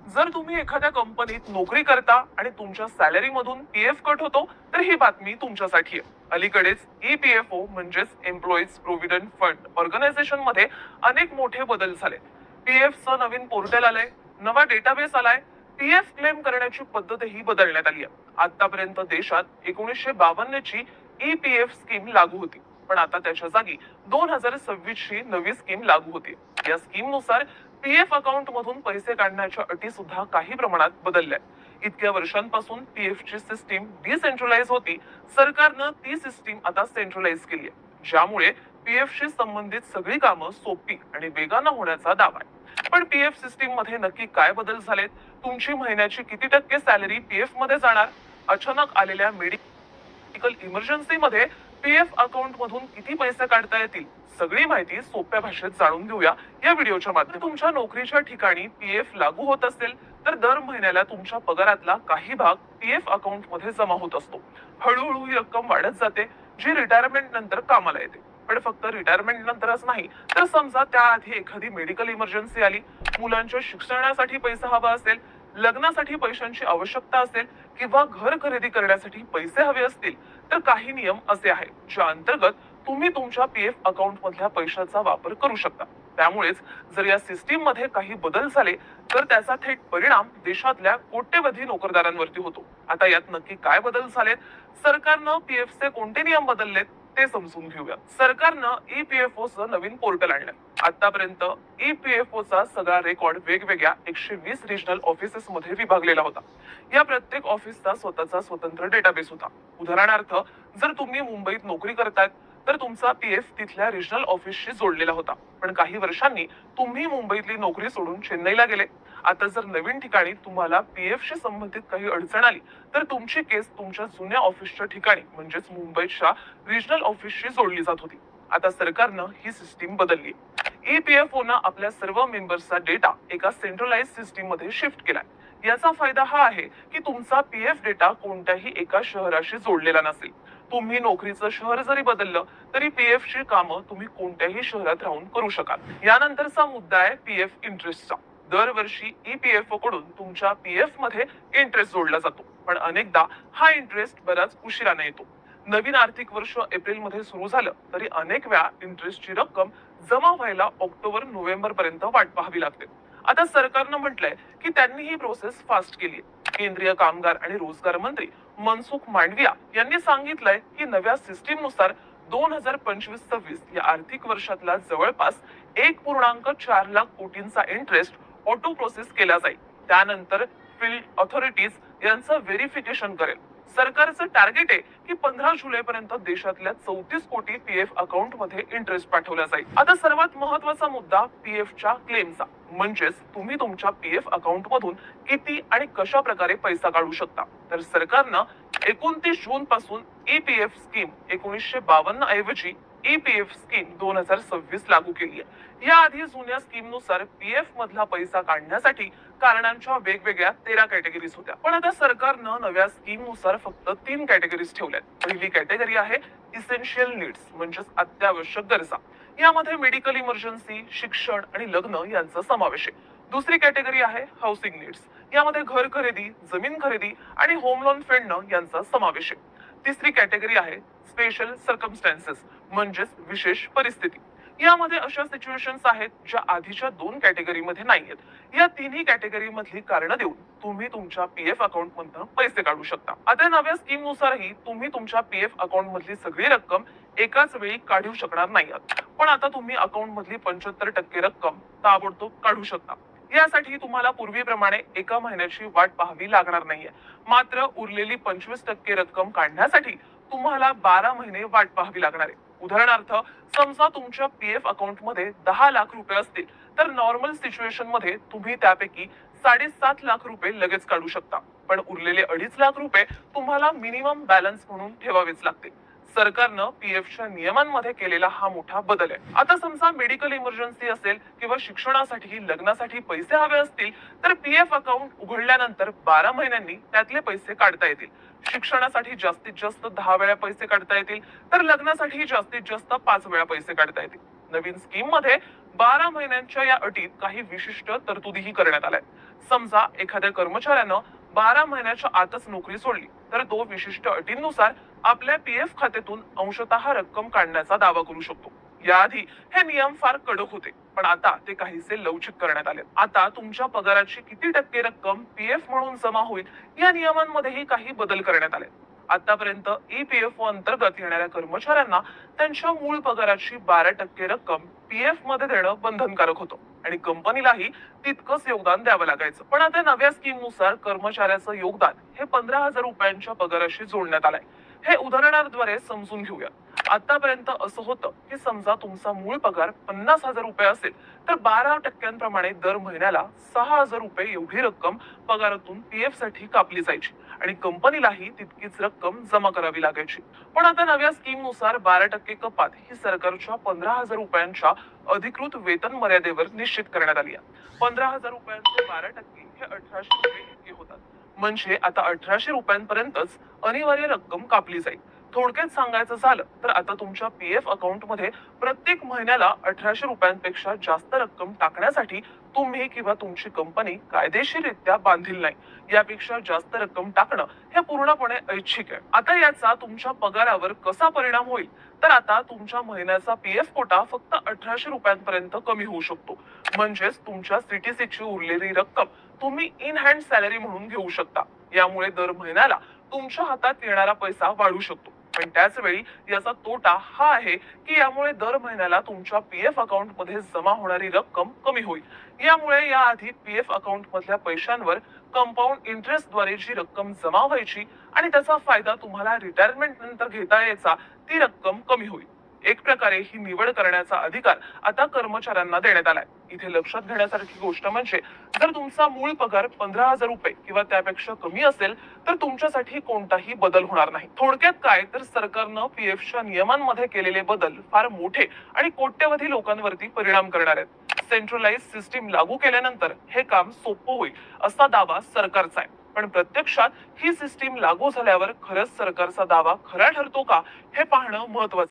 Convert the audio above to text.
जर तुम्ही एखाद्या कंपनीत नोकरी करता आणि तुमच्या सॅलरी मधून पीएफ कट होतो, तर ही बातमी तुमच्यासाठी आहे. अलीकडेच ईपीएफओ म्हणजेच एम्प्लॉईज प्रोव्हिडंट फंड ऑर्गनायझेशन मध्ये अनेक मोठे बदल झाले. पीएफ चं नवीन पोर्टल आलंय, नवा डेटाबेस आलाय, पीएफ क्लेम करण्याची पद्धतही बदलण्यात आली आहे. आतापर्यंत देशात 1952 ची ईपीएफ स्कीम लागू होती, पण आता त्याच्या जागी 2026 ची नवी स्कीम लागू होती. या स्कीम नुसार पीएफ अकाउंट मधून पैसे काढण्याच्या अटी सुद्धा काही प्रमाणात बदलल्या. इतक्या वर्षांपासून पीएफ ची सिस्टीम डिसेंट्रलाइज होती. सरकारनं ती सिस्टीम आता सेंट्रलाइज केली आहे, ज्यामुळे पीएफ शी संबंधित सगळी कामं सोपी आणि वेगानं होण्याचा दावा आहे. पण पीएफ सिस्टीम मध्ये नक्की काय बदल झालेत? तुमची महिन्याची किती टक्के सॅलरी पीएफ मध्ये जाणार? अचानक आलेल्या मेडिकल इमर्जन्सी मध्ये पीएफ अकाउंट मधून किती पैसे काढता येतील? सगळी माहिती सोप्या भाषेत जाणून घेऊया या व्हिडिओच्या माध्यमातून. तुमच्या नोकरीच्या ठिकाणी पीएफ लागू होत असेल तर दर महिन्याला तुमच्या पगारातला काही भाग पीएफ अकाउंट मध्ये जमा होत असतो. हळूहळू ही रक्कम वाढत जाते, जी रिटायरमेंट नंतर कामाला येते. पण फक्त रिटायरमेंट नंतरच नाही, तर समजा त्याआधी एखादी मेडिकल इमर्जन्सी आली, मुलांच्या शिक्षणासाठी पैसा हवा असेल, लग्नासाठी पैशांची आवश्यकता असेल किंवा घर खरेदी करण्यासाठी पैसे हवे असतील, तर काही नियम असे आहेत ज्या अंतर्गत तुम्ही तुमच्या पीएफ अकाउंट मधल्या पैशाचा वापर करू शकता. त्यामुळेच जर या सिस्टीम मध्ये काही बदल झाले तर त्याचा थेट परिणाम देशातल्या कोट्यवधी नोकरदारांवरती होतो. आता यात नक्की काय बदल झालेत, सरकारनं पीएफ चे कोणते नियम बदललेत ते समजून घेऊया. सरकारनं ईपीएफओ चं नवीन पोर्टल आणलंय. आतापर्यंत ईपीएफओ चा सगळा रेकॉर्ड वेगवेगळ्या 120 रिजनल ऑफिसेस मध्ये विभागलेला होता. या प्रत्येक ऑफिसचा स्वतःचा स्वतंत्र डेटाबेस होता. उदाहरणार्थ, जर तुम्ही मुंबईत नोकरी करतायत तर तुमचा पीएफ तिथल्या रिजनल ऑफिसशी जोडलेला होता. पण काही वर्षांनी तुम्ही मुंबईतली नोकरी सोडून चेन्नईला गेले. आता जर नवीन ठिकाणी तुम्हाला पीएफ शी संबंधित काही अडचण आली तर तुमची केस तुमच्या जुन्या ऑफिसच्या ठिकाणी म्हणजेच मुंबईच्या रिजनल ऑफिसशी जोडली जात होती. आता सरकारनं ही सिस्टीम बदलली. ईपीएफओ न आपल्या सर्व मेंबर्सचा डेटा एका सेंट्रलाइज सिस्टीम मध्ये शिफ्ट केलाय. याचा फायदा हा आहे की तुमचा पीएफ डेटा कोणत्याही एका शहराशी जोडलेला नसेल. तुम्ही नोकरीचं शहर जरी बदललं तरी पीएफ ची कामं तुम्ही कोणत्याही शहरात राहून करू शकाल. यानंतरचा मुद्दा आहे पीएफ इंटरेस्टचा. दरवर्षी ईपीएफओ कडून तुमच्या पीएफ मध्ये इंटरेस्ट जोडला जातो, पण अनेकदा हा इंटरेस्ट बराच उशिराने येतो. नवीन आर्थिक वर्ष एप्रिल मध्ये सुरू झालं तरी अनेक वेळा इंटरेस्टची रक्कम जमा व्हायला ऑक्टोबर नोव्हेंबर पर्यंत वाट पाहावी लागते. आता सरकारनं म्हटलंय की त्यांनी ही प्रोसेस फास्ट केली आहे. केंद्रीय कामगार आणि रोजगार मंत्री मनसुख मांडविया यांनी सांगितलंय की नव्या सिस्टीम नुसार 2025-26 या आर्थिक वर्षातला जवळपास 1.4 लाख कोटींचा इंटरेस्ट ऑटो प्रोसेस केला जाईल. त्यानंतर फील्ड ऑथॉरिटीज यांचं व्हेरिफिकेशन करेल. सरकारचं टार्गेट आहे की 15 जुलै पर्यंत देशातल्या 34 कोटी पीएफ अकाउंट मध्ये इंटरेस्ट पाठवला जाईल. आता सर्वात महत्वाचा मुद्दा पीएफच्या क्लेमचा, म्हणजेच तुम्ही तुमच्या पीएफ अकाउंट मधून किती आणि कशा प्रकारे पैसा काढू शकता. तर सरकारनं 29 जून पासून ईपीएफ स्कीम 1952 ऐवजी ईपीएफ स्कीम 2026 लागू केली आहे. याआधी जुन्या स्कीम नुसार पीएफ मधला पैसा काढण्यासाठी कारणांच्या वेगवेगळ्या 13 कॅटेगरीज होत्या, पण आता सरकारनं नव्या स्कीम नुसार फक्त 3 कॅटेगरीज ठेवल्यात. पहिली कॅटेगरी आहे इसेन्शियल नीड्स, म्हणजेच अत्यावश्यक गरजा. यामध्ये मेडिकल इमर्जन्सी, शिक्षण आणि लग्न यांचा समावेश आहे. दुसरी कॅटेगरी आहे हाऊसिंग नीड्स. यामध्ये घर खरेदी, जमीन खरेदी आणि होम लोन फेडणं यांचा समावेश आहे. तिसरी कॅटेगरी आहे स्पेशल सर्कमस्टॅन्सेस, म्हणजेच विशेष परिस्थिती. यामध्ये अशा सिच्युएशन्स आहेत ज्या आधीच्या 2 कॅटेगरी मध्ये नाहीयेत. या तिन्ही कॅटेगरी मधली कारणं देऊन तुम्ही तुमच्या पीएफ अकाउंट मधून पैसे काढू शकता. आता नव्या स्कीम नुसारही तुम्ही तुमच्या पीएफ अकाउंट मधली सगळी रक्कम एकाच वेळी काढू शकणार नाही, पण आता तुम्ही अकाउंट मधली 75% रक्कम ताबडतोब काढू शकता. यासाठी तुम्हाला पूर्वीप्रमाणे एका महिन्याची वाट पाहावी लागणार नाहीये. मात्र उरलेली 25% रक्कम काढण्यासाठी तुम्हाला 12 महिने वाट पाहावी लागणार आहे. उदाहरणार्थ, समजा तुमच्या पीएफ अकाउंट मध्ये 10 लाख रुपये असतील तर नॉर्मल सिच्युएशन मध्ये तुम्ही त्यापैकी 7.5 लाख रुपये लगेच काढू शकता, पण उरलेले 2.5 लाख रुपये तुम्हाला मिनिमम बॅलन्स म्हणून ठेवावेच लागतील. सरकारनं पीएफच्या नियमांमध्ये केलेला हा मोठा बदल आहे. आता समजा मेडिकल इमर्जन्सी असेल किंवा शिक्षणासाठी, लग्नासाठी पैसे हवे असतील तर पीएफ अकाउंट उघडल्यानंतर 12 महिन्यांनी त्यातले पैसे काढता येतील. शिक्षणासाठी जास्तीत जास्त 10 वेळा पैसे काढता येतील, तर लग्नासाठी जास्तीत जास्त 5 वेळा पैसे काढता येतील. नवीन स्कीम मध्ये 12 महिन्यांच्या या अटीत काही विशिष्ट तरतुदीही करण्यात आल्या. समजा एखाद्या कर्मचाऱ्यानं 12 महिन्याच्या आतच नोकरी सोडली तर तो विशिष्ट अटींनुसार आपल्या पीएफ खात्यातून अंशतः रक्कम काढण्याचा दावा करू शकतो. याआधी हे नियम फार कडक होते, पण आता ते काहीसे लवचिक करण्यात आले. आता तुमच्या पगाराची किती टक्के रक्कम पीएफ म्हणून जमा होईल या नियमांमध्येही काही बदल करण्यात आले. आतापर्यंत ईपीएफओ अंतर्गत येणाऱ्या कर्मचाऱ्यांना त्यांच्या मूळ पगाराची 12% रक्कम पीएफ मध्ये देणं बंधनकारक होतं आणि कंपनीलाही तितकंच योगदान द्यावं लागायचं. पण आता नव्या स्कीम नुसार कर्मचाऱ्याचं योगदान हे 15,000 रुपयांच्या पगाराशी जोडण्यात आलंय. हे उदाहरणाद्वारे समजून घेऊया. आतापर्यंत असं होतं की समजा तुमचा मूळ पगार 50,000 रुपये असेल तर 12% दर महिन्याला 6,000 रुपये एवढी रक्कम पगारातून पीएफ साठी कापली जायची आणि कंपनीलाही तितकीच रक्कम जमा करावी लागायची. पण आता नव्या स्कीम नुसार 12% कपात ही सरकारच्या 15,000 रुपयांच्या अधिकृत वेतन मर्यादेवर निश्चित करण्यात आली आहे. 15,000 रुपयांचे 12% हे 1,800 रुपये इतके होतात. म्हणजे आता 1,800 रुपयांपर्यंतच अनिवार्य रक्कम कापली जाईल. थोडक्यात सांगायचं झालं तर आता तुमच्या पीएफ अकाउंट मध्ये प्रत्येक महिन्याला 1,800 रुपयांपेक्षा जास्त रक्कम टाकण्यासाठी तुम्ही किंवा तुमची कंपनी कायदेशीररित्या बांधील नाही. यापेक्षा जास्त रक्कम टाकणं हे पूर्णपणे ऐच्छिक आहे. आता याचा तुमच्या पगारावर कसा परिणाम होईल तर आता तुमच्या महिन्याचा पीएफ कोटा फक्त 1,800 रुपयांपर्यंत कमी होऊ शकतो. म्हणजेच तुमच्या सीटीसीची उरलेली रक्कम तुम्ही इन हँड सॅलरी म्हणून घेऊ शकता. यामुळे दर महिन्याला तुमच्या हातात येणारा पैसा वाढू शकतो. पण त्याच वेळी याचा तोटा हा आहे की यामुळे दर महिन्याला तुमच्या पीएफ अकाउंट मध्ये जमा होणारी रक्कम कमी होईल. यामुळे याआधी पीएफ अकाउंट मधल्या पैशांवर कंपाऊंड इंटरेस्ट द्वारे जी रक्कम जमा व्हायची आणि त्याचा फायदा तुम्हाला रिटायरमेंट नंतर घेता यायचा ती रक्कम कमी होईल. एक प्रकारे ही निवड करण्याचा अधिकार आता कर्मचाऱ्यांना देण्यात आलाय. इथे लक्षात घेण्यासारखी गोष्ट म्हणजे जर तुमचा मूळ पगार 15,000 रुपये किंवा त्यापेक्षा कमी असेल तर तुमच्यासाठी कोणताही बदल होणार नाही. थोडक्यात काय तर सरकारनं पीएफच्या नियमांमध्ये केलेले बदल फार मोठे आणि कोट्यवधी लोकांवरती परिणाम करणार आहेत. सेंट्रलाइज सिस्टीम लागू केल्यानंतर हे काम सोपं होईल असा दावा सरकारचा आहे. पण प्रत्यक्षात ही सिस्टीम लागू झाल्यावर खरंच सरकारचा दावा खरा ठरतो का हे पाहणं महत्वाचं.